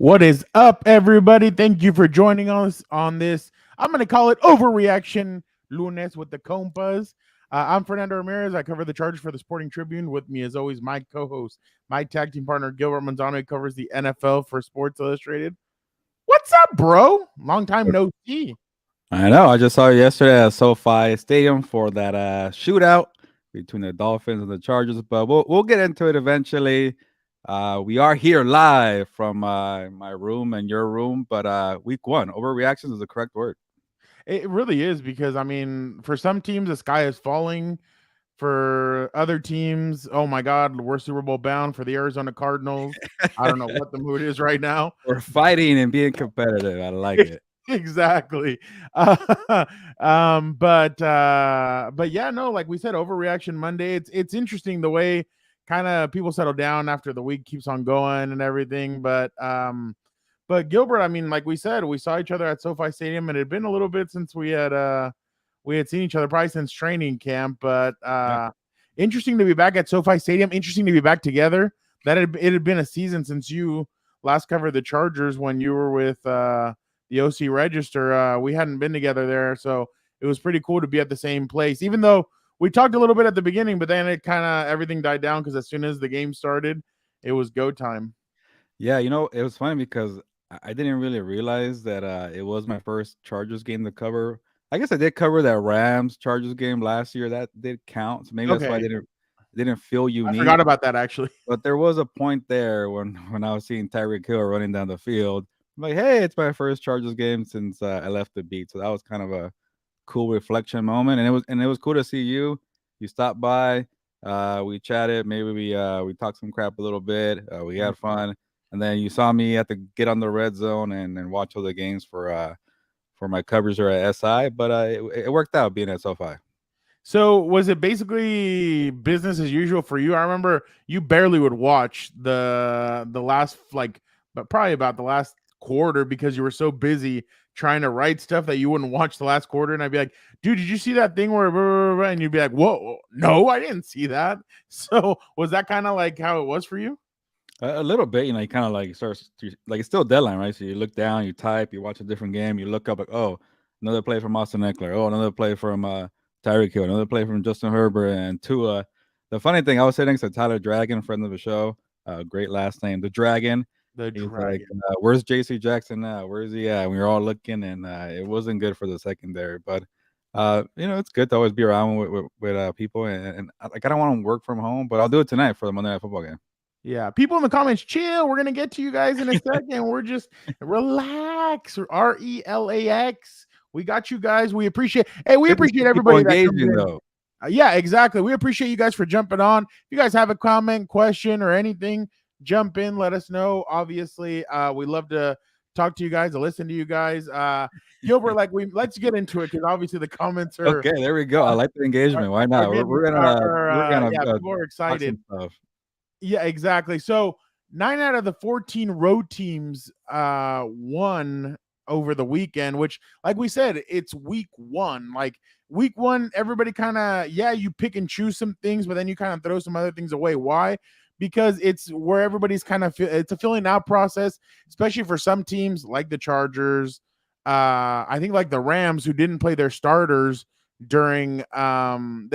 What is up, everybody? Thank you for joining us on this. I'm going to call it Overreaction Lunes with the Compas. I'm Fernando Ramirez. I cover the Chargers for the Sporting Tribune. With me, as always, my co-host, my tag team partner, Gilberto Manzano, who covers the NFL for Sports Illustrated. What's up, bro? Long time no see. I know. I just saw you yesterday at SoFi Stadium for that shootout between the Dolphins and the Chargers, but we'll get into it eventually. We are here live from my room and your room, but week one overreactions is the correct word. It really is because, for some teams, the sky is falling. For other teams, oh my God, we're Super Bowl bound. For the Arizona Cardinals, I don't know what the mood is right now. We're fighting and being competitive. I like it. Exactly. But yeah, no, like we said, overreaction Monday. It's interesting the way kind of people settle down after the week keeps on going and everything. But Gilbert, like we said, we saw each other at SoFi Stadium, and it had been a little bit since we had seen each other, probably since training camp. But Yeah. interesting to be back at SoFi Stadium. Interesting to be back together. It had been a season since you last covered the Chargers when you were with the OC Register. We hadn't been together there, so it was pretty cool to be at the same place. Even though we talked a little bit at the beginning, but then it kind of everything died down because as soon as the game started, it was go time. Yeah, it was funny because I didn't really realize that it was my first Chargers game to cover. I guess I did cover that Rams Chargers game last year. That did count. So maybe that's why I Okay, didn't feel I unique. forgot about that actually. But there was a point there when I was seeing Tyreek Hill running down the field. I'm like, hey, it's my first Chargers game since I left the beat. So that was kind of a cool reflection moment, and it was cool to see you. You stopped by. We chatted. Maybe we talked some crap a little bit. We had fun, and then you saw me have to get on the red zone and watch all the games for my coverage here at SI. But it worked out being at SoFi. So was it basically business as usual for you? I remember you barely would watch the last but probably about the last quarter because you were so busy trying to write stuff that you wouldn't watch the last quarter. And I'd be like, dude, did you see that thing where blah, blah, blah? And you'd be like, whoa, no, I didn't see that. So was that kind of like how it was for you? A little bit, you kind of like starts like it's still deadline, right? So you look down, you type, you watch a different game, you look up like, oh, another play from Austin Eckler, oh, another play from Tyreek Hill, another play from Justin Herbert and Tua. The funny thing, I was sitting next to Tyler Dragon, friend of the show, great last name, the Dragon. The He's like, dragon. "Where's J.C. Jackson now? Where's he at?" And we were all looking, and it wasn't good for the secondary. But it's good to always be around with people, and like I don't want to work from home, but I'll do it tonight for the Monday Night Football game. Yeah, people in the comments, chill. We're gonna get to you guys in a second. We're just relax. RELAX. We got you guys. We appreciate. Hey, we Good to appreciate see people everybody that comes engaging in. though. Yeah, exactly. We appreciate you guys for jumping on. If you guys have a comment, question, or anything, jump in. Let us know. Obviously, we love to talk to you guys, to listen to you guys. Gilbert, let's get into it because obviously the comments Okay, there we go. I like the are, engagement. Why are not? We're, getting we're gonna we're gonna yeah, people are talk excited. some stuff. Yeah, exactly. So 9 out of the 14 road teams won over the weekend, which, like we said, it's week one. Like week one, everybody kind of, yeah, you pick and choose some things, but then you kind of throw some other things away. Why? Because it's where everybody's kind of it's a filling out process, especially for some teams like the Chargers. I think like the Rams, who didn't play their starters during they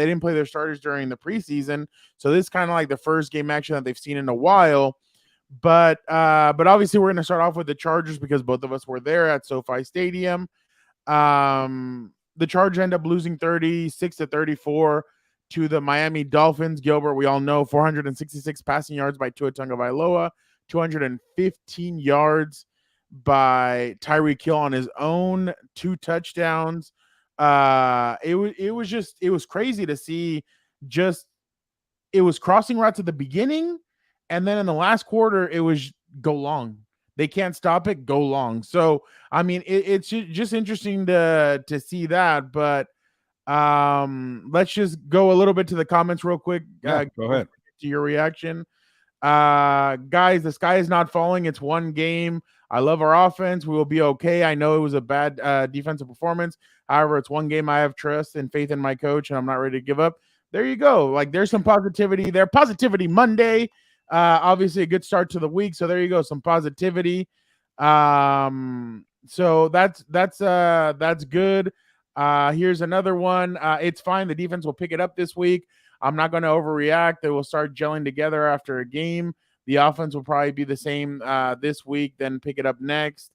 didn't play their starters during the preseason, so this is kind of like the first game action that they've seen in a while. But obviously we're going to start off with the Chargers because both of us were there at SoFi Stadium. The Chargers end up losing 36-34 to the Miami Dolphins. Gilbert, we all know 466 passing yards by Tua Tagovailoa, 215 yards by Tyreek Hill on his own, 2 touchdowns. It was crazy to see. Just it was crossing routes at the beginning, and then in the last quarter it was go long. They can't stop it, go long. So it's just interesting to see that. But let's just go a little bit to the comments real quick. Yeah, go ahead. To your reaction. Guys, the sky is not falling. It's one game. I love our offense. We will be okay. I know it was a bad defensive performance. However, it's one game. I have trust and faith in my coach, and I'm not ready to give up. There you go. Like, there's some positivity there. Positivity Monday. Obviously, a good start to the week. So there you go. Some positivity. So that's good. Here's another one. It's fine. The defense will pick it up this week. I'm not going to overreact. They will start gelling together after a game. The offense will probably be the same this week, then pick it up next.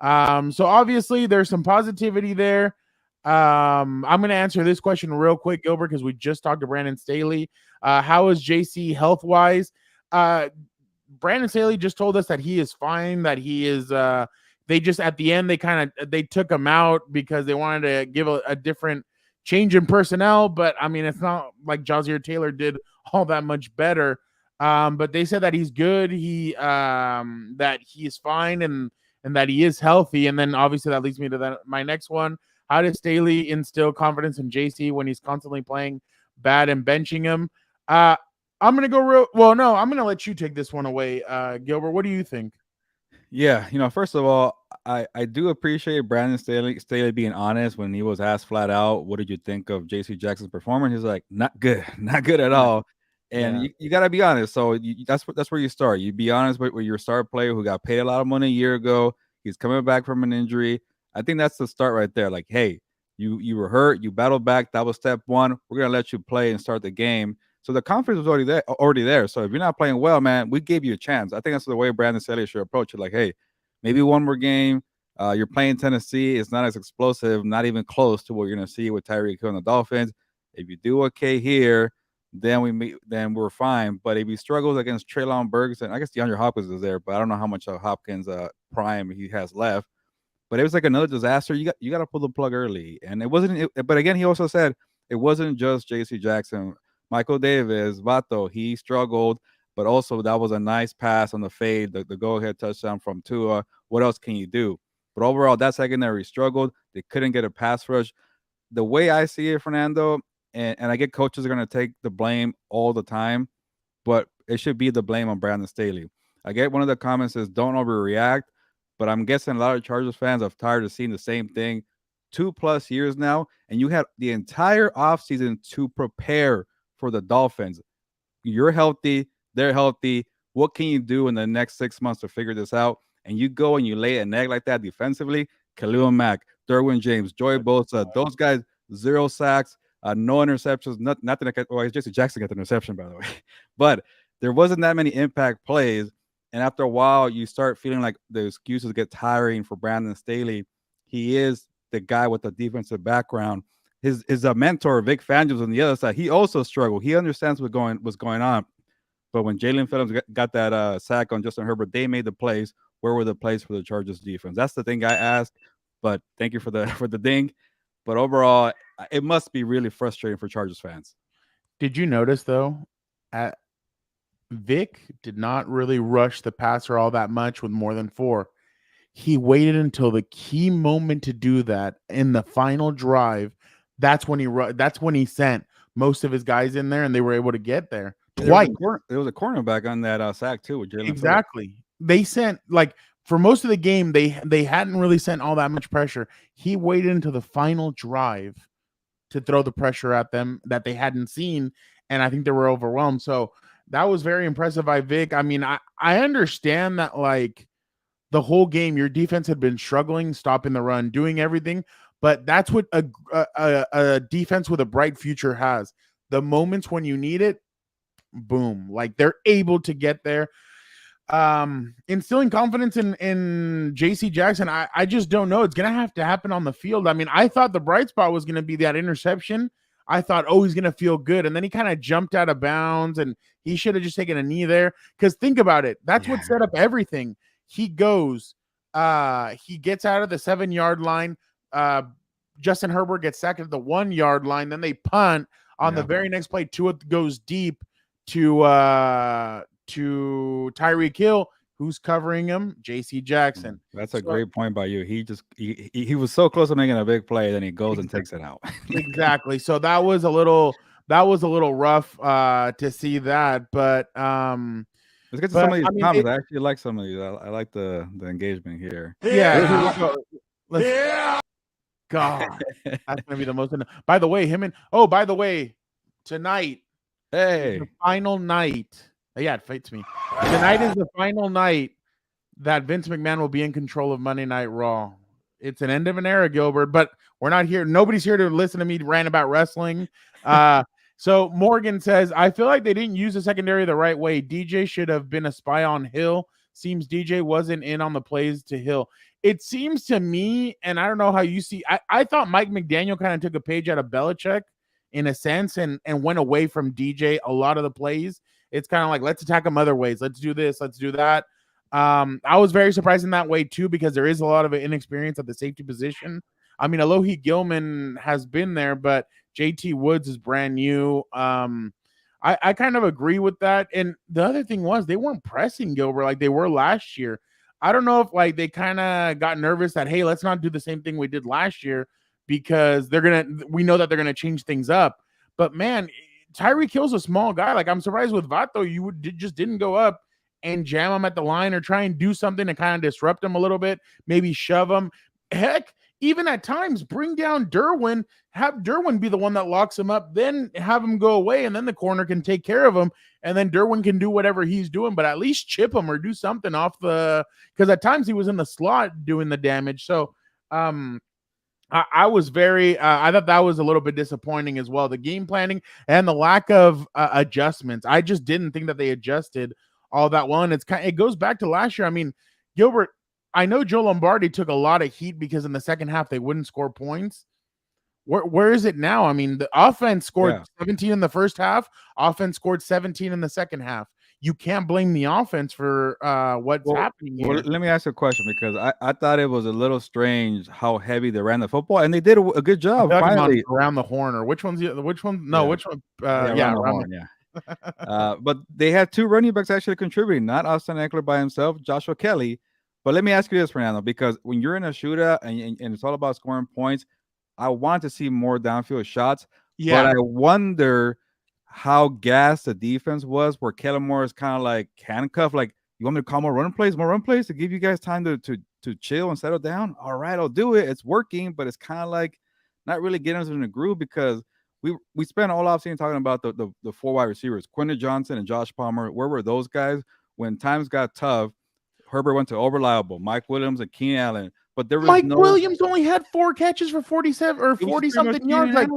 So obviously there's some positivity there. I'm going to answer this question real quick, Gilbert, because we just talked to Brandon Staley. How is JC health wise? Brandon Staley just told us that he is fine, that he is they just at the end they took him out because they wanted to give a different change in personnel, but I mean it's not like Jazier Taylor did all that much better. But they said that he's good, that he's fine and that he is healthy. And then obviously that leads me to my next one. How does Staley instill confidence in JC when he's constantly playing bad and benching him? I'm gonna go real well. No, I'm gonna let you take this one away, Gilbert. What do you think? Yeah, first of all, I do appreciate Brandon Staley being honest when he was asked flat out, "What did you think of J.C. Jackson's performance?" He's like, "Not good, not good at all." And you got to be honest. So that's where you start. You be honest with your star player who got paid a lot of money a year ago. He's coming back from an injury. I think that's the start right there. Like, hey, you were hurt, you battled back. That was step one. We're gonna let you play and start the game. So the confidence was already there. So if you're not playing well, man, we gave you a chance. I think that's the way Brandon Staley should approach it. Like, hey, maybe one more game. You're playing Tennessee. It's not as explosive, not even close to what you're gonna see with Tyreek Hill and the Dolphins. If you do okay here, then we're fine. But if he struggles against Treylon Burks, and I guess DeAndre Hopkins is there, but I don't know how much of Hopkins prime he has left. But it was like another disaster. You got to pull the plug early, and it wasn't. But again, he also said it wasn't just J.C. Jackson. Michael Davis, Vato, he struggled, but also that was a nice pass on the fade, the go-ahead touchdown from Tua. What else can you do? But overall, that secondary struggled. They couldn't get a pass rush. The way I see it, Fernando, and I get coaches are going to take the blame all the time, but it should be the blame on Brandon Staley. I get one of the comments is don't overreact, but I'm guessing a lot of Chargers fans are tired of seeing the same thing 2+ years now, and you had the entire offseason to prepare for the Dolphins. You're healthy, they're healthy. What can you do in the next 6 months to figure this out? And you go and you lay an egg like that defensively. Khalil Mack, Derwin James, Joey Bosa, those guys, 0 sacks, no interceptions, nothing. Well, Jesse Jackson got the interception, by the way. But there wasn't that many impact plays. And after a while, you start feeling like the excuses get tiring for Brandon Staley. He is the guy with the defensive background. His mentor, Vic Fangio's on the other side. He also struggled. He understands what's going on. But when Jalen Phillips got that sack on Justin Herbert, they made the plays. Where were the plays for the Chargers defense? That's the thing I asked. But thank you for the ding. But overall, it must be really frustrating for Chargers fans. Did you notice though, Vic did not really rush the passer all that much with more than 4. He waited until the key moment to do that in the final drive. That's when he sent most of his guys in there, and they were able to get there twice. There was a cornerback on that sack too with Jalen. Exactly. Phillips. They sent for most of the game, they hadn't really sent all that much pressure. He waited until the final drive to throw the pressure at them that they hadn't seen, and I think they were overwhelmed. So that was very impressive by Vic. I mean, I understand that the whole game your defense had been struggling, stopping the run, doing everything, but that's what a defense with a bright future has. The moments when you need it, boom, they're able to get there. Instilling confidence in JC Jackson, I just don't know. It's gonna have to happen on the field. I mean, I thought the bright spot was gonna be that interception. I thought, he's gonna feel good, and then he kind of jumped out of bounds, and he should have just taken a knee there. Because think about it, that's what set up everything. He goes, he gets out of the 7-yard line. Justin Herbert gets sacked at the 1-yard line. Then they punt on the very next play. Tua goes deep to Tyreek Hill, who's covering him, J.C. Jackson. That's a great point by you. He was so close to making a big play, then he goes and takes it out. Exactly. So that was a little rough to see that, but let's get to some of these comments. I actually like some of these. I like the engagement here. Yeah. God, that's gonna be the most. By the way, tonight. Hey, the final night. Yeah, it fights me. Tonight is the final night that Vince McMahon will be in control of Monday Night Raw. It's an end of an era, Gilbert, but we're not here. Nobody's here to listen to me rant about wrestling. Uh, so Morgan says, I feel like they didn't use the secondary the right way. DJ should have been a spy on Hill. Seems DJ wasn't in on the plays to Hill. It seems to me, and I don't know how you see, I thought Mike McDaniel kind of took a page out of Belichick in a sense and went away from DJ a lot of the plays. It's kind of like, let's attack him other ways. Let's do this. Let's do that. I was very surprised in that way too, because there is a lot of inexperience at the safety position. I mean, Alohi Gilman has been there, but JT Woods is brand new. I kind of agree with that. And the other thing was they weren't pressing Gilbert like they were last year. I don't know if like they kind of got nervous that, hey, let's not do the same thing we did last year because we know that they're gonna change things up. But man, Tyreek Hill's a small guy. Like I'm surprised with Vato, just didn't go up and jam him at the line or try and do something to kind of disrupt him a little bit, maybe shove him. Heck, even at times, bring down Derwin, have Derwin be the one that locks him up, then have him go away, and then the corner can take care of him, and then Derwin can do whatever he's doing, but at least chip him or do something off the – because at times he was in the slot doing the damage. So I was very I thought that was a little bit disappointing as well. The game planning and the lack of adjustments. I just didn't think that they adjusted all that well. And it goes back to last year. I mean, Gilbert, I know Joe Lombardi took a lot of heat because in the second half they wouldn't score points. Where is it now? I mean, the offense scored 17 in the first half. Offense scored 17 in the second half. You can't blame the offense for what's happening here. Well, let me ask you a question because I thought it was a little strange how heavy they ran the football, and they did a good job. Finally, around the horn, or which one? No, which one? Around the horn, but they had two running backs actually contributing, not Austin Eckler by himself, Joshua Kelly. But let me ask you this, Fernando, because when you're in a shootout and it's all about scoring points, I want to see more downfield shots. Yeah. But I wonder how gassed the defense was, where Kellen Moore is kind of like handcuffed. Like, you want me to call more run plays to give you guys time to chill and settle down? All right, I'll do it. It's working, but it's kind of like not really getting us in the groove because we spent all offseason talking about the four wide receivers, Quentin Johnson and Josh Palmer. Where were those guys when times got tough? Herbert went to over-reliable, Mike Williams and Keenan Allen. But there was Mike Williams only had 4 catches for 47 or 40 something yards. Like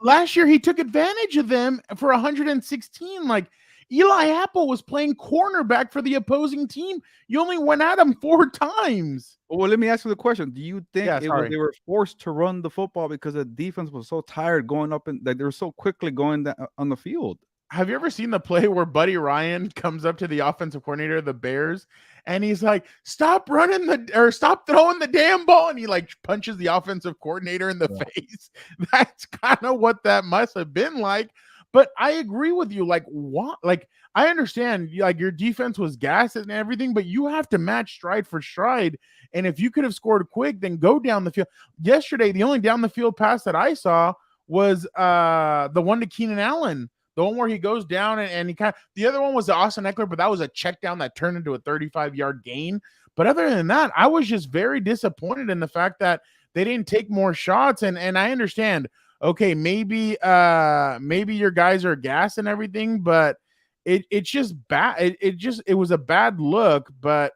last year, he took advantage of them for 116. Like Eli Apple was playing cornerback for the opposing team. You only went at him 4 times. Well, let me ask you the question. Do you think they were forced to run the football because the defense was so tired going up and like they were so quickly going down on the field? Have you ever seen the play where Buddy Ryan comes up to the offensive coordinator of the Bears and he's like, stop throwing the damn ball, and he like punches the offensive coordinator in the face? That's kind of what that must have been like. But I agree with you. Like, what? Like, I understand like your defense was gassed and everything, but you have to match stride for stride. And if you could have scored quick, then go down the field. Yesterday, the only down the field pass that I saw was the one to Keenan Allen. The one where he goes down and he the other one was the Austin Eckler, but that was a check down that turned into a 35-yard gain. But other than that, I was just very disappointed in the fact that they didn't take more shots. And I understand, okay, maybe your guys are gassed and everything, but it's just bad. It was a bad look. But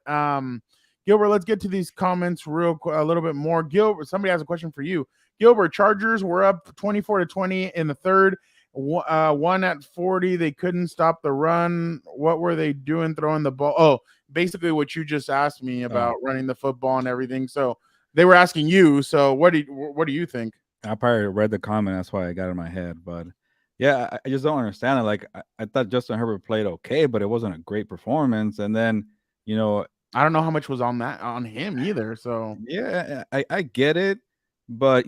Gilbert, let's get to these comments real quick, a little bit more. Gilbert, somebody has a question for you. Gilbert, Chargers were up 24-20 in the third. 1 at 40. They couldn't stop the run. What were they doing throwing the ball? Oh, basically what you just asked me about running the football and everything. So they were asking you. So what do you think? I probably read the comment. That's why I got it in my head. But yeah, I just don't understand it. Like I thought Justin Herbert played okay, but it wasn't a great performance. And then, I don't know how much was on him either. So yeah, I get it. But,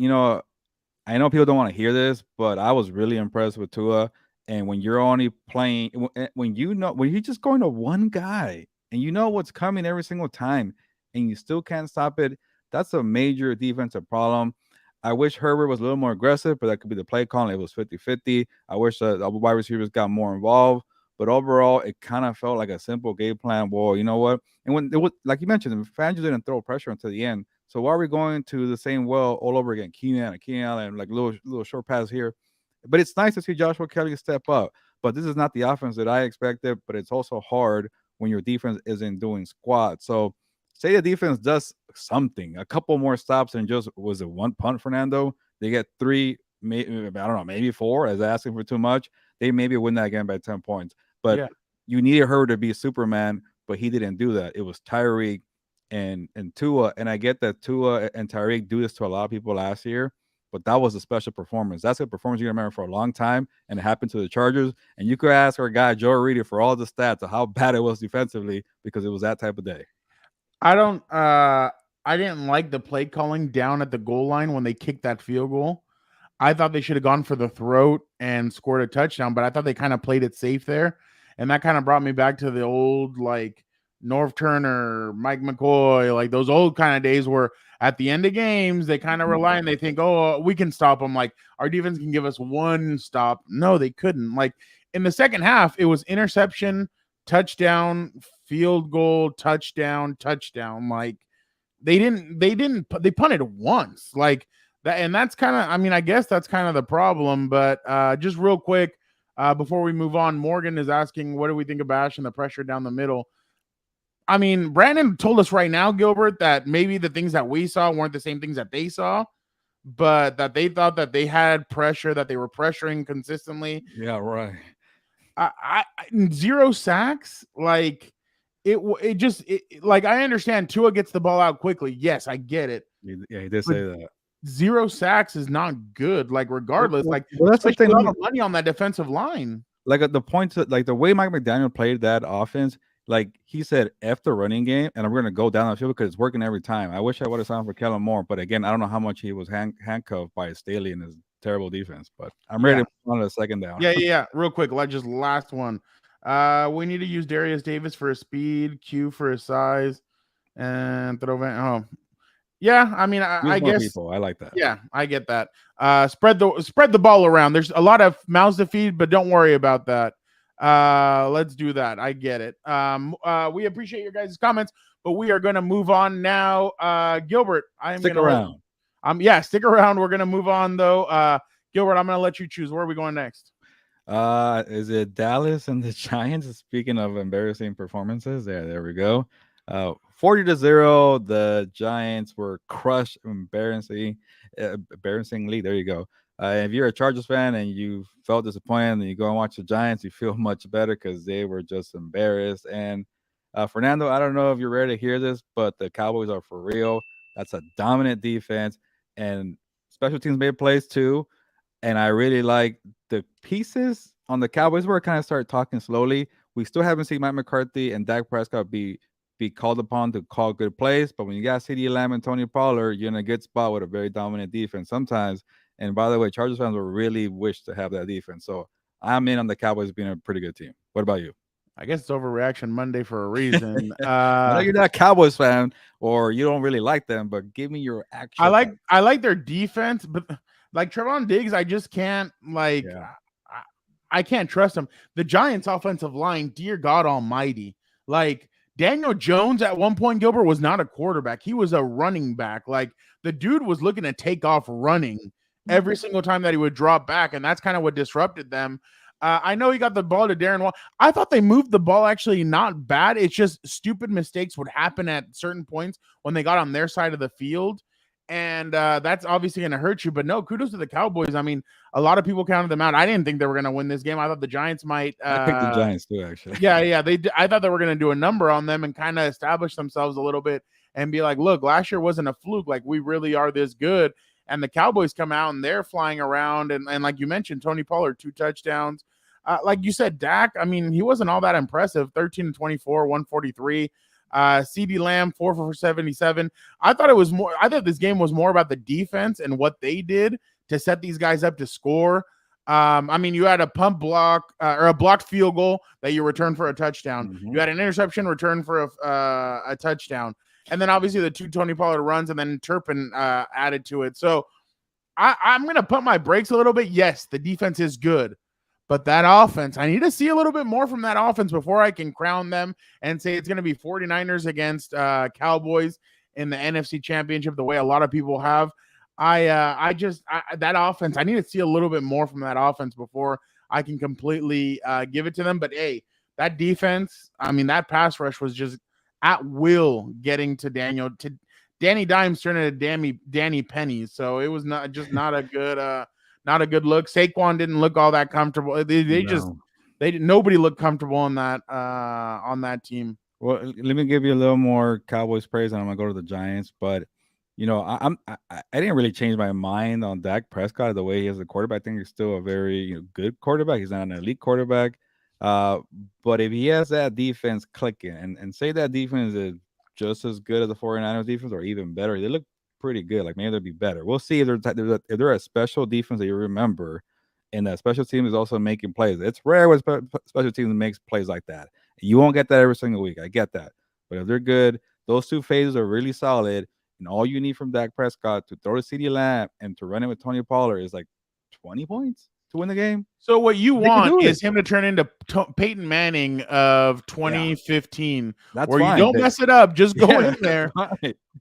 I know people don't want to hear this, but I was really impressed with Tua. And when you're only playing, when you're just going to one guy and you know what's coming every single time and you still can't stop it, that's a major defensive problem. I wish Herbert was a little more aggressive, but that could be the play calling. It was 50-50. I wish the wide receivers got more involved. But overall, it kind of felt like a simple game plan. Well, you know what? And when it was, like you mentioned, the fans didn't throw pressure until the end. So why are we going to the same well all over again? Keenan Allen, like little short pass here. But it's nice to see Joshua Kelly step up. But this is not the offense that I expected. But it's also hard when your defense isn't doing squat. So say the defense does something, a couple more stops and just was it one punt, Fernando? They get three, maybe I don't know, maybe four. As asking for too much, they maybe win that game by 10 points. But Yeah. you needed her to be Superman, but he didn't do that. It was Tyreek and Tua, and I get that Tua and Tyreek do this to a lot of people last year. But that was a special performance. That's a performance you're gonna remember for a long time, and it happened to the Chargers. And you could ask our guy Joe Reedy for all the stats of how bad it was defensively because it was that type of day. I don't I didn't like the play calling down at the goal line when they kicked that field goal. I thought they should have gone for the throat and scored a touchdown, but I thought they kind of played it safe there. And that kind of brought me back to the old like Norv Turner, Mike McCoy, like those old kind of days where at the end of games they kind of rely and they think, oh, we can stop them. Like our defense can give us one stop. No, they couldn't. Like in the second half, it was interception, touchdown, field goal, touchdown, touchdown. Like they punted once. Like that, and that's kind of, I mean, I guess that's kind of the problem. But just real quick, before we move on, Morgan is asking, what do we think of Bash and the pressure down the middle? I mean, Brandon told us right now, Gilbert, that maybe the things that we saw weren't the same things that they saw, but that they thought that they had pressure, that they were pressuring consistently. Yeah, right. I 0 sacks, like like I understand Tua gets the ball out quickly. Yes, I get it. Yeah, he did say that. 0 sacks is not good. Like regardless, like that's the thing. A lot of money on that defensive line. Like at the points, like the way Mike McDaniel played that offense, like he said, "F the running game," and we're gonna go down the field because it's working every time. I wish I would have signed for Kellen Moore, but again, I don't know how much he was handcuffed by Staley and his terrible defense. But I'm ready to move on to the second down. Yeah. Real quick, just last one. We need to use Darius Davis for his speed, Q for his size, and throw Van. Oh, yeah. I mean, I guess people. I like that. Yeah, I get that. Spread the ball around. There's a lot of mouths to feed, but don't worry about that. Let's do that. I get it. We appreciate your guys' comments, but we are going to move on now. Gilbert, Stick around. Stick around. We're going to move on though. Gilbert, I'm going to let you choose. Where are we going next? Is it Dallas and the Giants? Speaking of embarrassing performances, there we go. 40-0. The Giants were crushed embarrassingly. There you go. If you're a Chargers fan and you felt disappointed and you go and watch the Giants, you feel much better because they were just embarrassed. And Fernando, I don't know if you're ready to hear this, but the Cowboys are for real. That's a dominant defense, and special teams made plays too. And I really like the pieces on the Cowboys where it kind of started talking slowly. We still haven't seen Mike McCarthy and Dak Prescott be called upon to call good plays, but when you got CeeDee Lamb and Tony Pollard, you're in a good spot with a very dominant defense sometimes. And by the way, Chargers fans will really wish to have that defense. So I'm in on the Cowboys being a pretty good team. What about you? I guess it's Overreaction Monday for a reason. I know you're not a Cowboys fan or you don't really like them, but give me your actual. I like their defense, but like Trevon Diggs, I just can't I can't trust him. The Giants' offensive line, dear God Almighty, like Daniel Jones at one point, Gilbert, was not a quarterback. He was a running back. Like the dude was looking to take off running every single time that he would drop back, and that's kind of what disrupted them. I know he got the ball to Darren Wall. I thought they moved the ball actually not bad. It's just stupid mistakes would happen at certain points when they got on their side of the field. And that's obviously going to hurt you. But no, kudos to the Cowboys. I mean, a lot of people counted them out. I didn't think they were going to win this game. I thought the Giants might. I picked the Giants too, actually. Yeah. I thought they were going to do a number on them and kind of establish themselves a little bit and be like, look, last year wasn't a fluke. Like, we really are this good. And the Cowboys come out and they're flying around. And like you mentioned, Tony Pollard, 2 touchdowns. Like you said, Dak, I mean, he wasn't all that impressive. 13-24, 143. CeeDee Lamb 4 for 77. I thought this game was more about the defense and what they did to set these guys up to score. I mean, you had a pump block or a blocked field goal that you returned for a touchdown. Mm-hmm. You had an interception return for a touchdown, and then obviously the 2 Tony Pollard runs, and then Turpin added to it. So I'm gonna put my brakes a little bit. Yes, the defense is good. But that offense, I need to see a little bit more from that offense before I can crown them and say it's going to be 49ers against Cowboys in the NFC Championship the way a lot of people have. That offense, I need to see a little bit more from that offense before I can completely give it to them. But, hey, that defense, I mean, that pass rush was just at will getting to Danny Dimes turning to Danny Penny. So it was not a good look. Saquon didn't look all that comfortable. Nobody looked comfortable on that team. Well, let me give you a little more Cowboys praise, and I'm gonna go to the Giants. But I didn't really change my mind on Dak Prescott the way he is a quarterback. I think he's still a very good quarterback. He's not an elite quarterback. Uh, but if he has that defense clicking, and say that defense is just as good as the 49ers defense, or even better, they look pretty good. Like maybe they'll be better. We'll see if they're a special defense that you remember, and that special team is also making plays. It's rare when special teams makes plays like that. You won't get that every single week. I get that. But if they're good, those two phases are really solid. And all you need from Dak Prescott to throw to CeeDee Lamb and to run it with Tony Pollard is like 20 points to win the game. So what you want is him to turn into Peyton Manning of 2015. That's where fine. You don't mess it up. Just go in there,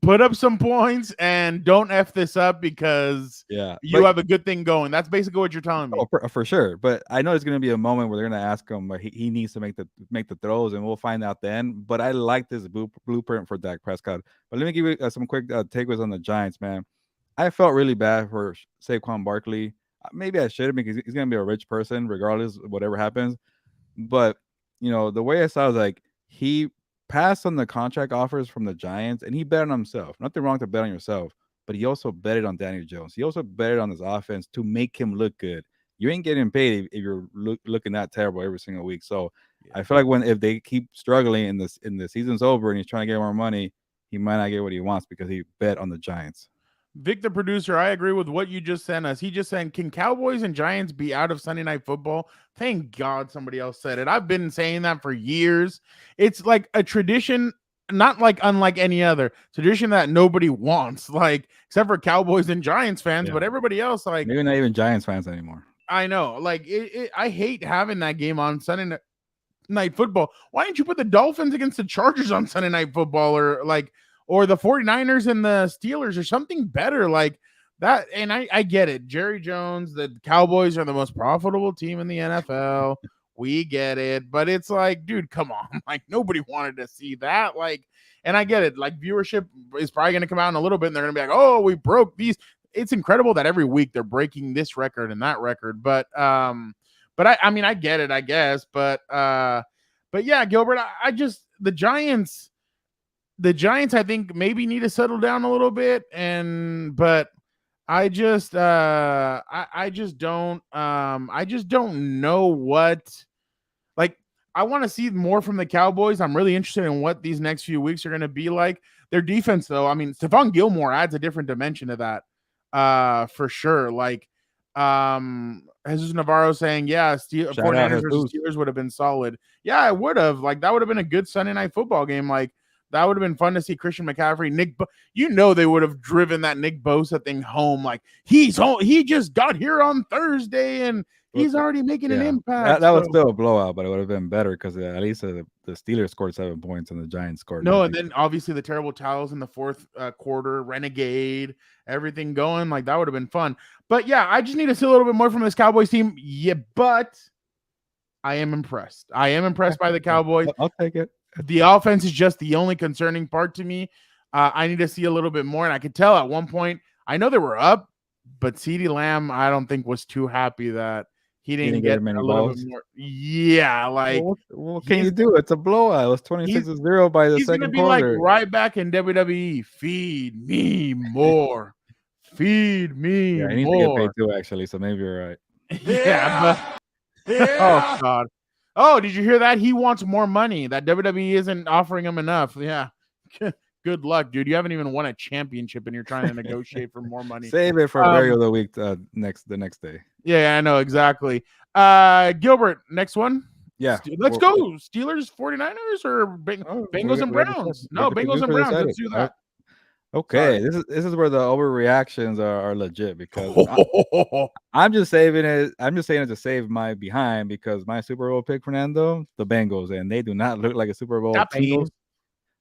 put up some points, and don't F this up because you have a good thing going. That's basically what you're telling me. Oh, for sure. But I know there's going to be a moment where they're going to ask him, but he needs to make the throws, and we'll find out then. But I like this blueprint for Dak Prescott. But let me give you some quick takeaways on the Giants, man. I felt really bad for Saquon Barkley. Maybe I should have, because he's going to be a rich person regardless of whatever happens. But, the way I saw it was like he passed on the contract offers from the Giants, and he bet on himself. Nothing wrong to bet on yourself, but he also betted on Daniel Jones. He also betted on his offense to make him look good. You ain't getting paid if you're looking that terrible every single week. So I feel like if they keep struggling and the season's over and he's trying to get more money, he might not get what he wants because he bet on the Giants. Vic, the producer, I agree with what you just sent us. He just said, can Cowboys and Giants be out of Sunday Night Football? Thank God somebody else said it. I've been saying that for years. It's like a tradition, not like unlike any other tradition that nobody wants, like except for Cowboys and Giants fans, but everybody else, like maybe not even Giants fans anymore. I know. Like I hate having that game on Sunday Night Football. Why didn't you put the Dolphins against the Chargers on Sunday Night Football, or the 49ers and the Steelers, or something better like that? And I get it. Jerry Jones, the Cowboys are the most profitable team in the NFL. We get it. But it's like, dude, come on. Like, nobody wanted to see that. Like, and I get it. Like, viewership is probably going to come out in a little bit, and they're going to be like, oh, we broke these. It's incredible that every week they're breaking this record and that record. But I mean, I get it, I guess. But yeah, Gilbert, the Giants, I think, maybe need to settle down a little bit, but I just don't know what. Like, I want to see more from the Cowboys. I'm really interested in what these next few weeks are going to be like. Their defense, though, I mean, Stephon Gilmore adds a different dimension to that, for sure. Like, Jesus Navarro saying, yeah, 49ers versus Steelers would have been solid. Yeah, it would have. Like, that would have been a good Sunday Night Football game. Like, that would have been fun to see Christian McCaffrey, they would have driven that Nick Bosa thing home. Like, he's home. He just got here on Thursday and he's already making an impact. That was still a blowout, but it would have been better because at least the Steelers scored 7 points and the Giants scored nothing. And then obviously the terrible towels in the fourth quarter, renegade, everything going. Like, that would have been fun. But yeah, I just need to see a little bit more from this Cowboys team. Yeah, but I am impressed. I am impressed by the Cowboys. I'll take it. The offense is just the only concerning part to me. I need to see a little bit more. And I could tell at one point, I know they were up, but CeeDee Lamb, I don't think was too happy that he didn't get many a little balls. bit more. Yeah, like, what can you do? It's a blowout. It was 26-0 by the second quarter. He's like right back in WWE. Feed me more. Feed me more. I need to get paid too, actually, so maybe you're right. Yeah. Oh, God. Oh, did you hear that? He wants more money. That WWE isn't offering him enough. Yeah. Good luck, dude. You haven't even won a championship and you're trying to negotiate for more money. Save it for Barry of the week the next day. Yeah, I know, exactly. Gilbert, next one. Yeah. Let's go. Steelers, 49ers, or Bengals and Browns? No, Bengals and Browns. Let's do that. Okay, this is where the overreactions are legit, because I'm just saving it. I'm just saying it to save my behind, because my Super Bowl pick, Fernando, the Bengals, and they do not look like a Super Bowl team.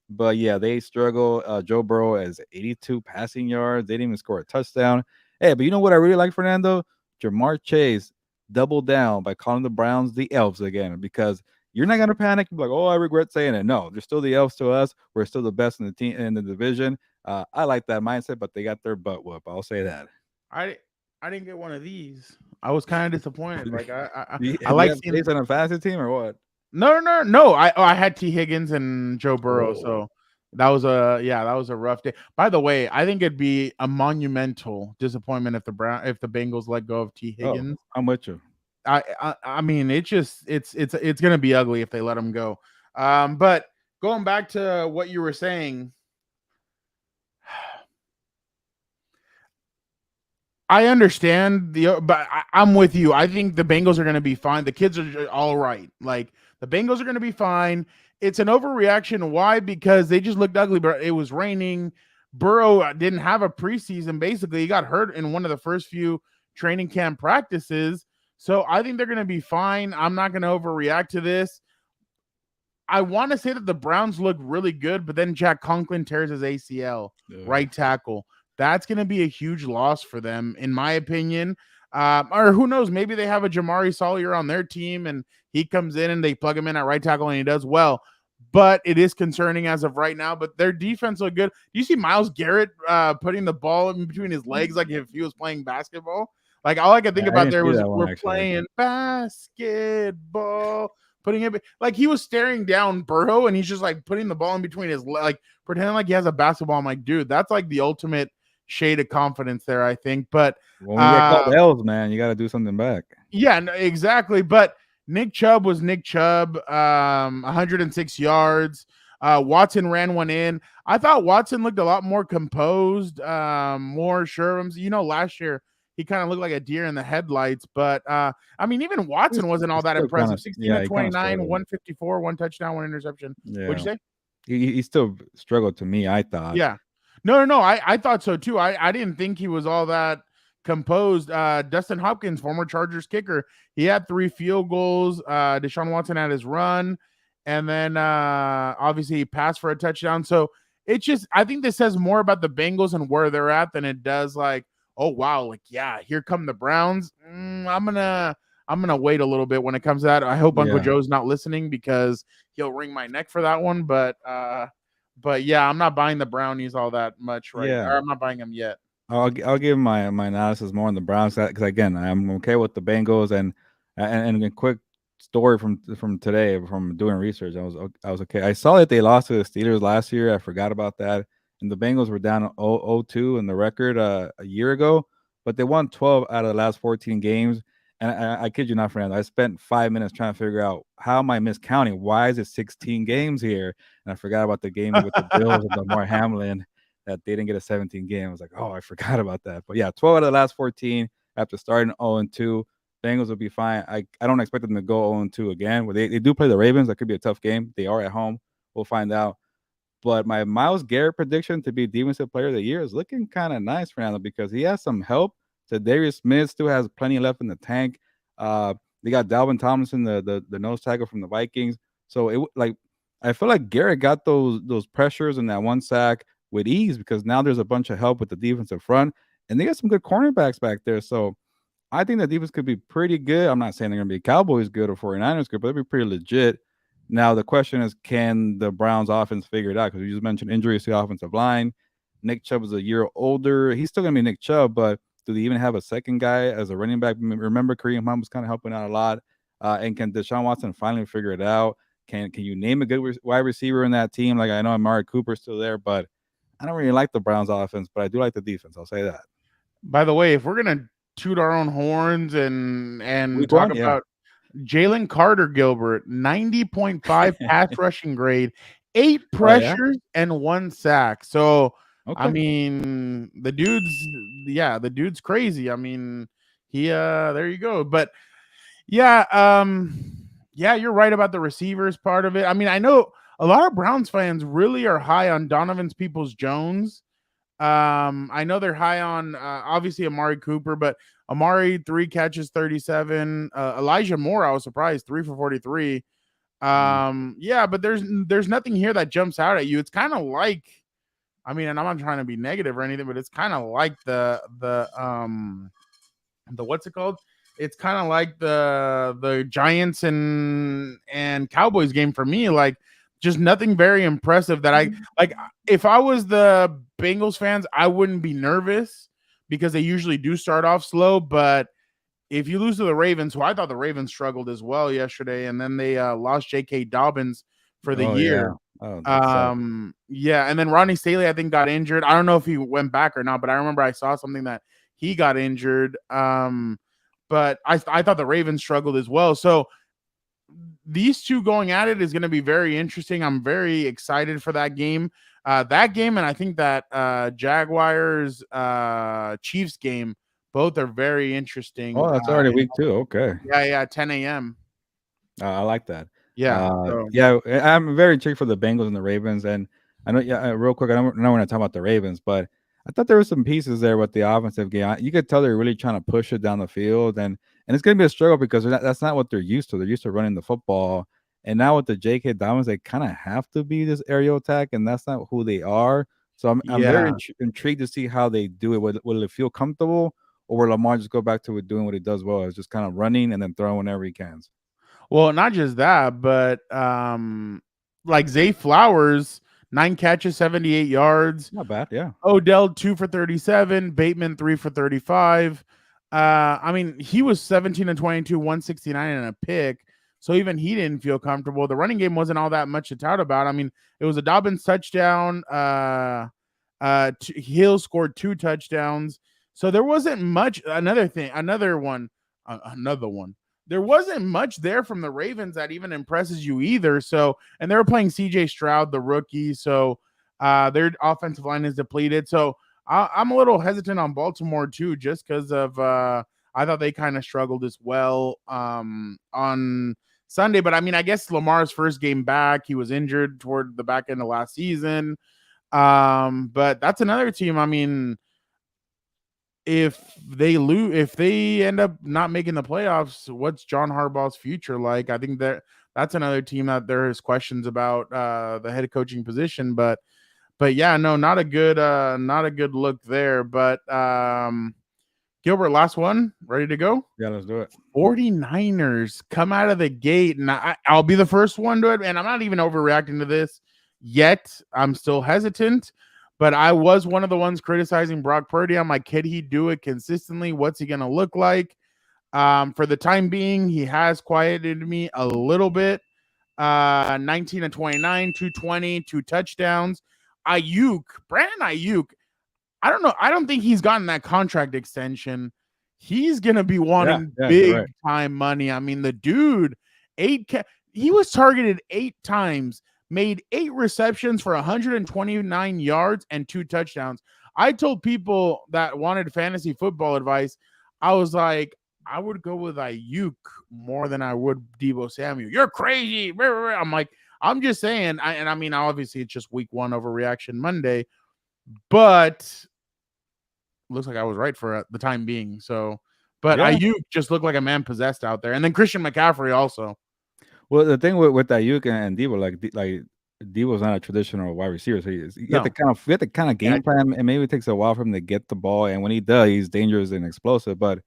But yeah, they struggle. Joe Burrow has 82 passing yards. They didn't even score a touchdown. Hey, but you know what I really like, Fernando? Jamar Chase doubled down by calling the Browns the Elves again, because you're not gonna panic. You're like, oh, I regret saying it. No, they're still the Elves to us. We're still the best in the team in the division. I like that mindset, but they got their butt whooped. I'll say that. I I didn't get one of these. I was kind of disappointed. Like I Do you like have seeing. faith in a fantasy team or what? No. I had T Higgins and Joe Burrow, Oh, so that was a rough day. By the way, I think it'd be a monumental disappointment if the Bengals let go of T oh, Higgins. I'm with you. I mean, it's gonna be ugly if they let him go. But going back to what you were saying, I understand but I'm with you. I think the Bengals are going to be fine. The kids are all right. Like the Bengals are going to be fine. It's an overreaction. Why? Because they just looked ugly. But it was raining. Burrow didn't have a preseason. Basically, he got hurt in one of the first few training camp practices. So I think they're going to be fine. I'm not going to overreact to this. I want to say that the Browns look really good, but then Jack Conklin tears his ACL, Ugh. right tackle. That's going to be a huge loss for them, in my opinion. Or who knows? Maybe they have a Jamari Sawyer on their team and he comes in and they plug him in at right tackle and he does well. But it is concerning as of right now. But their defense look good. Do you see Myles Garrett putting the ball in between his legs like if he was playing basketball? Like all I could think I about didn't there see was that one we're actually. playing basketball, putting it like he was staring down Burrow and he's just like putting the ball in between his like pretending like he has a basketball. I'm like, dude, that's like the ultimate shade of confidence there, I think. But When you get called L's, man, you got to do something back. yeah, no, exactly. But Nick Chubb was Nick Chubb, 106 yards. Watson ran one in. I thought Watson looked a lot more composed, more sure of himself. Last year he kind of looked like a deer in the headlights. But I mean, even Watson wasn't all He's that still kind impressive. of 16 yeah, to he kind of 29, struggled. 154, one touchdown, one interception. What'd Yeah, you say? he still struggled to me. I thought. Yeah. No. I thought so too. I didn't think he was all that composed. Dustin Hopkins, former Chargers kicker, he had 3 field goals. Deshaun Watson had his run, and then obviously he passed for a touchdown. So it's just I think this says more about the Bengals and where they're at than it does like, oh wow, like yeah, here come the Browns. I'm gonna wait a little bit when it comes to that. I hope Uncle Yeah, Joe's not listening because he'll wring my neck for that one. But yeah, I'm not buying the brownies all that much yeah. or I'm not buying them yet. I'll give my analysis more on the Browns because again, I'm okay with the Bengals and a quick story from today from doing research. I was okay. I saw that they lost to the Steelers last year. I forgot about that. And the Bengals were down 0-2 in the record a year ago, but they won 12 out of the last 14 games. And I kid you not, Fernando, I spent 5 minutes trying to figure out how am I miscounting? Why is it 16 games here? And I forgot about the game with the Bills and Lamar Hamlin that they didn't get a 17 game. I was like, oh, I forgot about that. But yeah, 12 out of the last 14 after starting 0-2. Bengals will be fine. I don't expect them to go 0-2 again. Well, they do play the Ravens. That could be a tough game. They are at home. We'll find out. But my Myles Garrett prediction to be Defensive Player of the Year is looking kind of nice, Fernando, because he has some help. So Darius Smith still has plenty left in the tank. Uh, they got Dalvin Tomlinson, the nose tackle from the Vikings. So like I feel like Garrett got those pressures and that one sack with ease because now there's a bunch of help with the defensive front, and they got some good cornerbacks back there. So I think the defense could be pretty good. I'm not saying they're going to be Cowboys good or 49ers good, but they'll be pretty legit. Now, the question is, can the Browns offense figure it out? Because you just mentioned injuries to the offensive line. Nick Chubb is a year older. He's still going to be Nick Chubb, but do they even have a second guy as a running back? Remember, Kareem Hunt was kind of helping out a lot. And can Deshaun Watson finally figure it out? Can you name a good wide receiver in that team? Like I know Amari Cooper's still there, but I don't really like the Browns offense, but I do like the defense. I'll say that. By the way, if we're gonna toot our own horns and Week talk one, yeah. about Jalen Carter Gilbert, 90.5 pass rushing grade, 8 Oh yeah. pressures and 1 sack. So I Okay. mean the dude's crazy. I mean, he there you go. But yeah, yeah, you're right about the receivers part of it. I mean, I know a lot of Browns fans really are high on Donovan's Peoples Jones. I know they're high on obviously Amari Cooper, but Amari 3 catches, 37. Elijah Moore, I was surprised, 3 for 43. Mm. Yeah, but there's nothing here that jumps out at you. It's kind of like, I mean, and I'm not trying to be negative or anything, but it's kind of like the what's it called? it's kind of like the Giants and Cowboys game for me. Like, just nothing very impressive that I like. If I was the Bengals fans, I wouldn't be nervous because they usually do start off slow. But if you lose to the Ravens, who I thought the Ravens struggled as well yesterday, and then they lost J.K. Dobbins for the Oh yeah. year. Oh, that sucks. Yeah, and then Ronnie Staley, I think, got injured. I don't know if he went back or not, but I remember I saw something that he got injured. But I thought the Ravens struggled as well. So these two going at it is going to be very interesting. I'm very excited for that game. And I think that Jaguars Chiefs game, both are very interesting. Oh, that's already week 2. Okay. Yeah, 10 a.m. I like that. Yeah. So Yeah, I'm very intrigued for the Bengals and the Ravens. And I know, yeah, real quick, I know we're not talking about the Ravens, but I thought there were some pieces there with the offensive game. You could tell they're really trying to push it down the field, and it's going to be a struggle because that's not what they're used to. They're used to running the football, and now with the J.K. Dobbins, they kind of have to be this aerial attack, and that's not who they are. So I'm very yeah. intrigued to see how they do it. Will it feel comfortable, or will Lamar just go back to doing what he does well, is just kind of running and then throwing whenever he can? Well, not just that, but like Zay Flowers, 9 catches, 78 yards. Not bad, yeah. Odell 2 for 37, Bateman 3 for 35. I mean, he was 17 and 22, 169 and a pick. So even he didn't feel comfortable. The running game wasn't all that much to tout about. I mean, it was a Dobbins touchdown. Hill scored 2 touchdowns. So there wasn't much. Another one. There wasn't much there from the Ravens that even impresses you either. So, and they were playing CJ Stroud, the rookie. So their offensive line is depleted. So I'm a little hesitant on Baltimore too, just because of I thought they kind of struggled as well on Sunday. But I mean, I guess Lamar's first game back, he was injured toward the back end of last season. But that's another team. I mean, if they end up not making the playoffs, what's John Harbaugh's future like? I think that's another team that there is questions about the head coaching position, but yeah, no, not a good look there. But Gilbert, last one, ready to go? Yeah, let's do it. 49ers come out of the gate, and I'll be the first one to it, and I'm not even overreacting to this yet. I'm still hesitant. But I was one of the ones criticizing Brock Purdy. I'm like, could he do it consistently? What's he going to look like? For the time being, he has quieted me a little bit. 19 and 29, 220, 2 touchdowns. Brandon Ayuk, I don't know. I don't think he's gotten that contract extension. He's going to be wanting big time money. I mean, the dude, he was targeted 8 times. Made 8 receptions for 129 yards and 2 touchdowns. I told people that wanted fantasy football advice, I was like, I would go with Ayuk more than I would Deebo Samuel. You're crazy. I'm like, I'm just saying. I mean, obviously, it's just week 1 overreaction Monday, but looks like I was right for the time being. So, but Ayuk just looked like a man possessed out there. And then Christian McCaffrey also. Well, the thing with Ayuk and Deebo, like Deebo's not a traditional wide receiver, so you have to kind of game plan, and maybe it takes a while for him to get the ball. And when he does, he's dangerous and explosive. But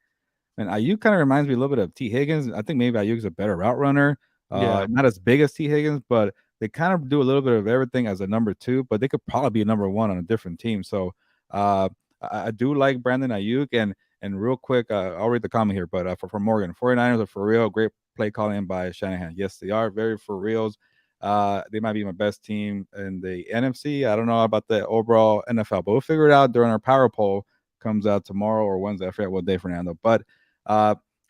and Ayuk kind of reminds me a little bit of T. Higgins. I think maybe Ayuk's a better route runner. Not as big as T. Higgins, but they kind of do a little bit of everything as a number 2. But they could probably be a number 1 on a different team. So I do like Brandon Ayuk. And real quick, I'll read the comment here. But for Morgan, 49ers are for real. Great play calling by Shanahan. Yes, they are very for reals. They might be my best team in the NFC. I don't know about the overall NFL, but we'll figure it out during our power poll. Comes out tomorrow or Wednesday. I forget what day, Fernando. But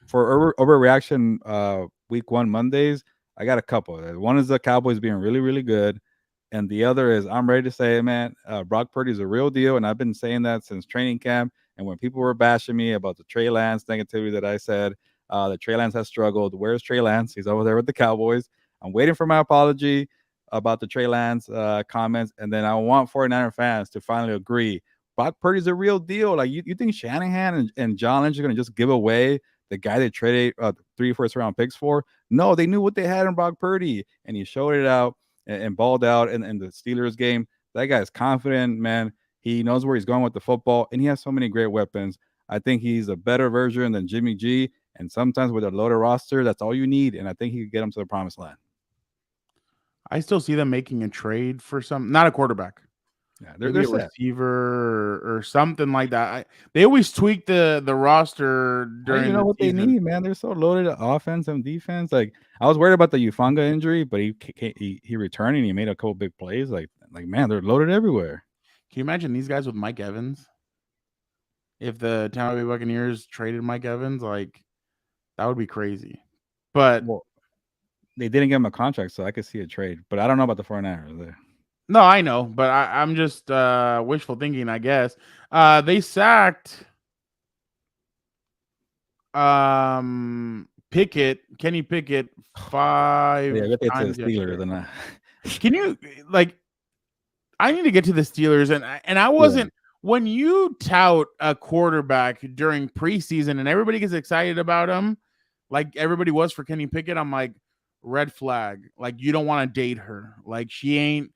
for overreaction week 1 Mondays, I got a couple. One is the Cowboys being really, really good. And the other is I'm ready to say, man, Brock Purdy is a real deal. And I've been saying that since training camp. And when people were bashing me about the Trey Lance negativity that I said, that Trey Lance has struggled. Where's Trey Lance? He's over there with the Cowboys. I'm waiting for my apology about the Trey Lance comments. And then I want 49er fans to finally agree. Brock Purdy's a real deal. Like, you think Shanahan and John Lynch are going to just give away the guy they traded 3 first-round picks for? No, they knew what they had in Brock Purdy. And he showed it out and balled out in the Steelers game. That guy is confident, man. He knows where he's going with the football, and he has so many great weapons. I think he's a better version than Jimmy G. And sometimes with a loaded roster, that's all you need. And I think he could get them to the promised land. I still see them making a trade for not a quarterback. Yeah, Maybe they're a set. receiver or something like that. They always tweak the roster You during know the what they season. need, man. They're so loaded at offense and defense. Like I was worried about the Ufanga injury, but he returned and he made a couple big plays. Like man, they're loaded everywhere. Can you imagine these guys with Mike Evans? If the Tampa Bay Buccaneers traded Mike Evans, like that would be crazy. But Well, they didn't give him a contract, so I could see a trade. But I don't know about the 49ers there. no, I know, but I'm just wishful thinking, I guess. They sacked Kenny Pickett five Yeah, get to the times Steelers yesterday. and Can you like? I need to get to the Steelers, and I wasn't when you tout a quarterback during preseason and everybody gets excited about him, like everybody was for Kenny Pickett. I'm like, red flag. Like you don't want to date her. Like she's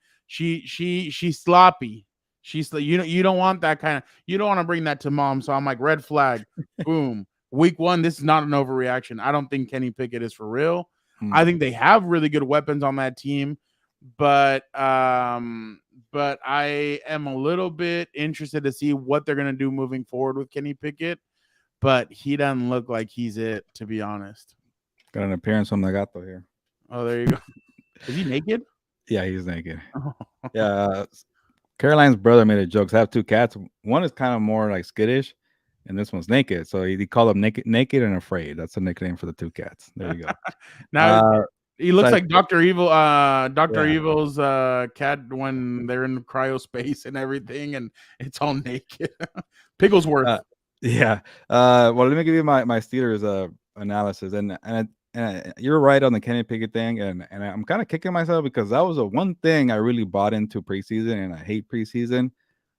sloppy. You don't want that kind of. You don't want to bring that to mom. So I'm like, red flag. Boom. Week 1, this is not an overreaction. I don't think Kenny Pickett is for real. I think they have really good weapons on that team, but I am a little bit interested to see what they're going to do moving forward with Kenny Pickett, but he doesn't look like he's it, to be honest. got an appearance from the gato here. Oh, there you go. Is he naked? Yeah, he's naked. Yeah, Caroline's brother made a joke. I have 2 cats. One is kind of more like skittish, and this one's naked. So he called them naked and afraid. That's a nickname for the 2 cats. There you go. Now he looks like Dr. Evil, Yeah. Evil's cat when they're in cryospace and everything, and it's all naked. Pigglesworth. Yeah. Well, let me give you my Steelers analysis, and you're right on the Kenny Pickett thing, and I'm kind of kicking myself because that was the one thing I really bought into preseason, and I hate preseason.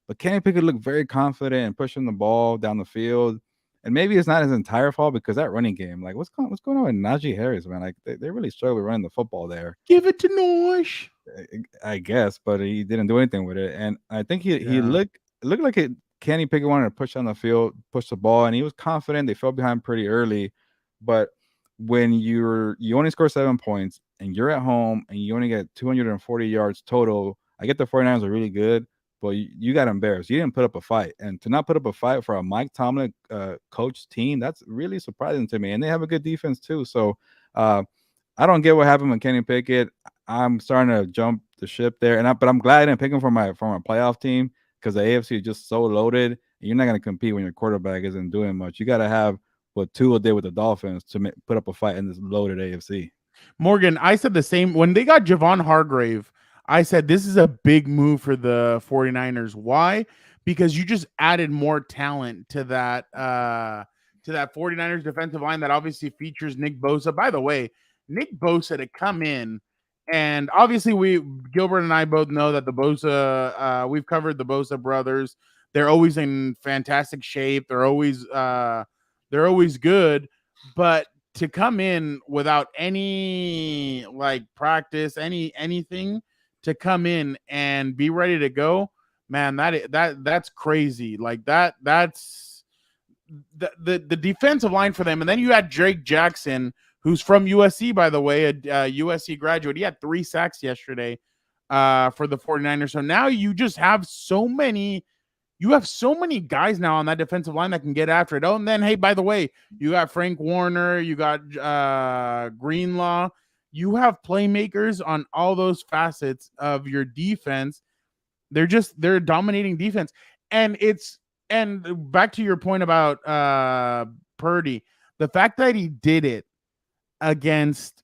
But Kenny Pickett looked very confident and pushing the ball down the field. And maybe it's not his entire fault because that running game, like what's going on with Najee Harris, man? Like they really struggle with running the football there. Give it to Nosh. I guess, but he didn't do anything with it. And I think he looked like Kenny Pickett wanted to push on the field, push the ball, and he was confident. They fell behind pretty early, but when you only score 7 points and you're at home and you only get 240 yards total, I get the 49ers are really good, but you got embarrassed. You didn't put up a fight, and to not put up a fight for a Mike Tomlin coach team, that's really surprising to me. And they have a good defense too. So I don't get what happened with Kenny Pickett. I'm starting to jump the ship there, but I'm glad I didn't pick him for my playoff team because the AFC is just so loaded. And you're not going to compete when your quarterback isn't doing much. You got to have what Tua did with the Dolphins to put up a fight in this loaded AFC. Morgan, I said the same when they got Javon Hargrave. I said this is a big move for the 49ers. Why? Because you just added more talent to that 49ers defensive line that obviously features Nick Bosa. By the way, Nick Bosa to come in, and obviously Gilbert and I both know that the Bosa, we've covered the Bosa brothers. They're always in fantastic shape. They're always good, but to come in without any like practice, anything, to come in and be ready to go, man, that's crazy. Like that's the defensive line for them. And then you had Drake Jackson, who's from USC, by the way, a USC graduate. He had 3 sacks yesterday for the 49ers. So now you just have so many guys now on that defensive line that can get after it. Oh, and then, hey, by the way, you got Frank Warner, you got Greenlaw. You have playmakers on all those facets of your defense. They're a dominating defense. And back to your point about Purdy, the fact that he did it against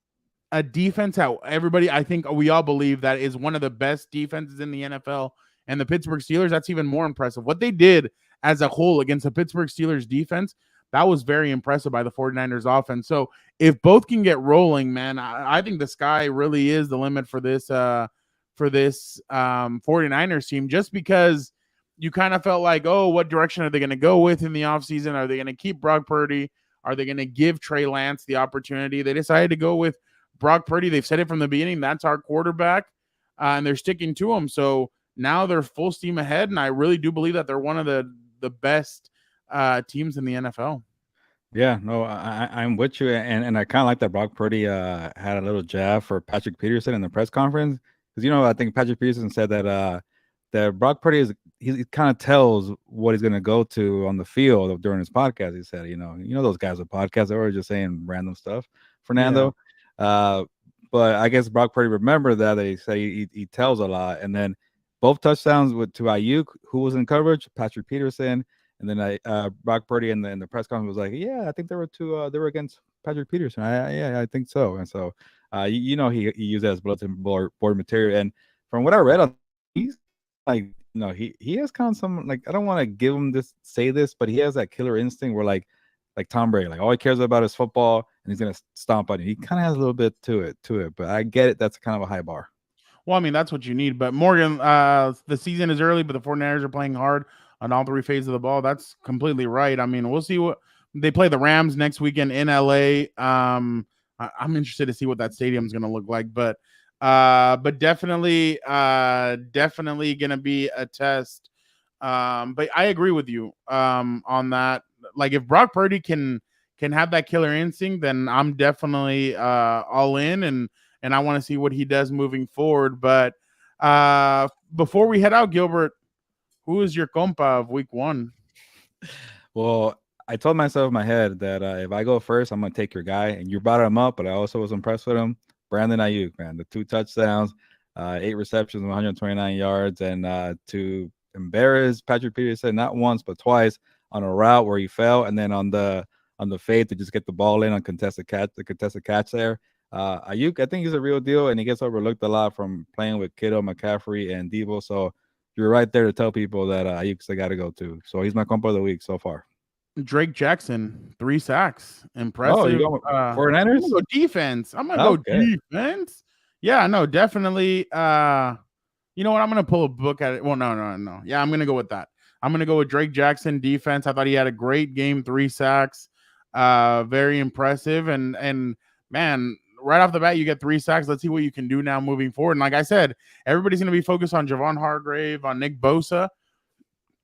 a defense that everybody, I think we all believe that is one of the best defenses in the NFL, and the Pittsburgh Steelers, that's even more impressive. What they did as a whole against the Pittsburgh Steelers defense, that was very impressive by the 49ers offense. So if both can get rolling, man, I think the sky really is the limit for this 49ers team, just because you kind of felt like, oh, what direction are they going to go with in the offseason? Are they going to keep Brock Purdy? Are they going to give Trey Lance the opportunity? They decided to go with Brock Purdy. They've said it from the beginning. That's our quarterback, and they're sticking to him. So now they're full steam ahead, and I really do believe that they're one of the best teams in the NFL. Yeah, no, I'm with you, and I kind of like that Brock Purdy had a little jab for Patrick Peterson in the press conference because I think Patrick Peterson said that Brock Purdy he kind of tells what he's going to go to on the field during his podcast. He said, those guys with podcasts they were just saying random stuff, Yeah. Fernando. Uh, but I guess Brock Purdy remembered that he said he tells a lot, and then both touchdowns to Ayuk, who was in coverage, Patrick Peterson. And then Brock Purdy in the press conference was like, "Yeah, I think there were two. They were against Patrick Peterson. Yeah, I think so." And so, he used that as bulletin board material. And from what I read on, he's like, he has kind of some like I don't want to give him this, but he has that killer instinct where like Tom Brady, like all he cares about is football, and he's gonna stomp on you. He kind of has a little bit to it, but I get it. That's kind of a high bar. Well, I mean, that's what you need. But Morgan, the season is early, but the 49ers are playing hard on all three phases of the ball. That's completely right. I mean, we'll see what they play the Rams next weekend in LA. I'm interested to see what that stadium is going to look like, but definitely going to be a test. But I agree with you on that. Like if Brock Purdy can have that killer instinct, then I'm definitely all in and I want to see what he does moving forward. But before we head out, Gilbert, who is your compa of week one? Well, I told myself in my head that if I go first, I'm gonna take your guy, and you brought him up, but I also was impressed with him. Brandon Ayuk, man, the 2 touchdowns, 8 receptions, 129 yards, and to embarrass Patrick Peterson not once but twice on a route where he fell, and then on the fade to just get the ball in on the contested catch there. Ayuk, I think he's a real deal, and he gets overlooked a lot from playing with Kittle, McCaffrey, and Debo. So you're right there to tell people that Ayuk's the guy to go to. So he's my compo of the week so far. Drake Jackson, 3 sacks. Oh, you Impressive. going I'm 49ers? gonna go defense. I'm gonna go Okay. defense. Yeah, no, definitely. You know what? I'm gonna pull a book at it. Well, no. Yeah, I'm gonna go with that. I'm gonna go with Drake Jackson defense. I thought he had a great game, 3 sacks. Very impressive. And man, right off the bat, you get 3 sacks. Let's see what you can do now moving forward. And like I said, everybody's gonna be focused on Javon Hargrave, on Nick Bosa.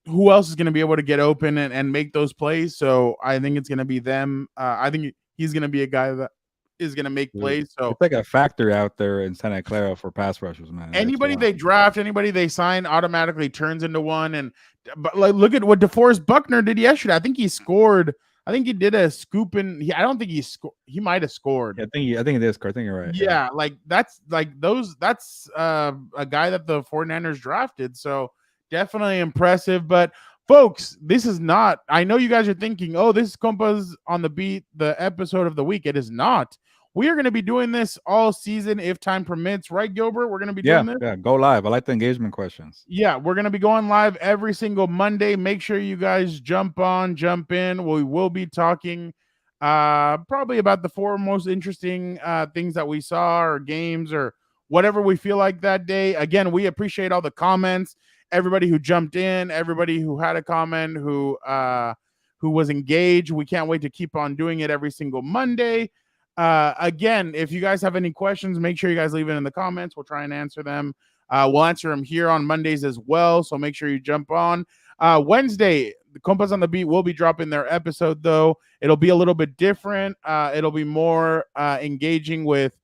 Who else is going to be able to get open and make those plays? So I think it's going to be them. I think he's going to be a guy that is going to make plays. So It's like a factory out there in Santa Clara for pass rushers, man. It's anybody wild. they draft, anybody they sign, automatically turns into one. And but like, look at what DeForest Buckner did yesterday. I think he scored. I think he did a scoop in. I don't think he scored. He might have scored. Yeah, I think it is. I think you're right. Yeah, like that's like those. That's a guy that the 49ers drafted. So definitely impressive. But folks, this is not. I know you guys are thinking, oh, this is Compas on the Beat, the episode of the week. It is not. We are going to be doing this all season if time permits, right, Gilbert? We're going to be doing this. Yeah. Go live. I like the engagement questions. Yeah, we're going to be going live every single Monday. Make sure you guys jump in. We will be talking probably about the 4 most interesting things that we saw or games or whatever we feel like that day. Again, we appreciate all the comments, everybody who jumped in, everybody who had a comment, who was engaged. We can't wait to keep on doing it every single Monday. Again, if you guys have any questions, make sure you guys leave it in the comments. We'll try and answer them. We'll answer them here on Mondays as well. So make sure you jump on. Wednesday, the Compas on the Beat will be dropping their episode, though. It'll be a little bit different. It'll be more engaging with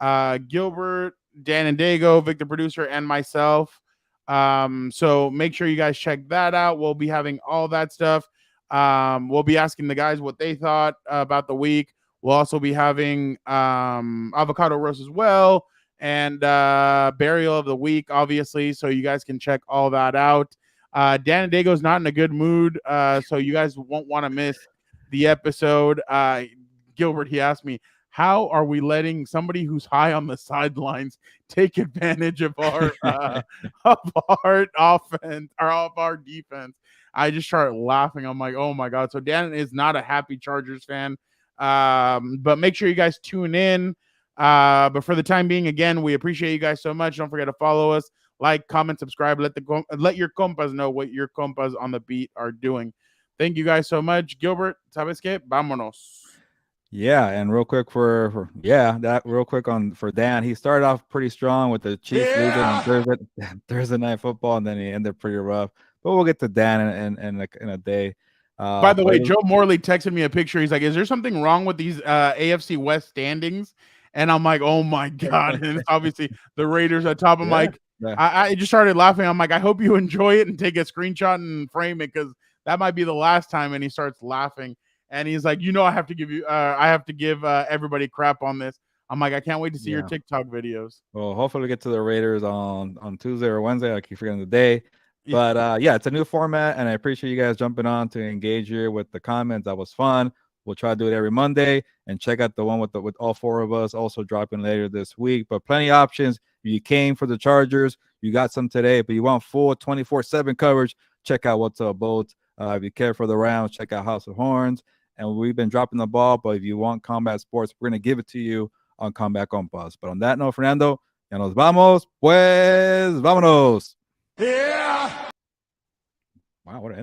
Gilbert, Dan and Dago, Victor Producer, and myself. So make sure you guys check that out. We'll be having all that stuff. We'll be asking the guys what they thought about the week. We'll also be having avocado roast as well and burial of the week, obviously. So you guys can check all that out. Dan and Dago's not in a good mood, so you guys won't want to miss the episode. Gilbert, he asked me, how are we letting somebody who's high on the sidelines take advantage of our offense or of our defense? I just started laughing. I'm like, oh my God. So Dan is not a happy Chargers fan. But make sure you guys tune in. But for the time being, again, we appreciate you guys so much. Don't forget to follow us, like, comment, subscribe. Let your compas know what your compas on the beat are doing. Thank you guys so much. Gilbert, ¿sabes qué? Vámonos. Yeah, and real quick for Dan, he started off pretty strong with the Chiefs losing on Thursday Night Football, and then he ended pretty rough. But we'll get to Dan in a day. By the way, But Joe Morley texted me a picture. He's like, "Is there something wrong with these AFC West standings?" And I'm like, "Oh my god!" And it's obviously the Raiders at top. I'm yeah, like, yeah. I just started laughing. I'm like, I hope you enjoy it and take a screenshot and frame it because that might be the last time. And he starts laughing, and he's like, "You know, I have to give everybody crap on this." I'm like, I can't wait to see your Yeah. TikTok videos. Well, hopefully we get to the Raiders on Tuesday or Wednesday. I keep forgetting the day. But yeah, it's a new format, and I appreciate you guys jumping on to engage here with the comments. That was fun. We'll try to do it every Monday, and check out the one with all four of us also dropping later this week. But plenty of options. If you came for the Chargers, you got some today, but you want full 24/7 coverage, check out What's Up Boat. If you care for the rounds, check out House of Horns. And we've been dropping the ball, but if you want combat sports, we're going to give it to you on Combat Compas. But on that note, Fernando, ya nos vamos, pues vámonos. Yeah. Wow, what an ending.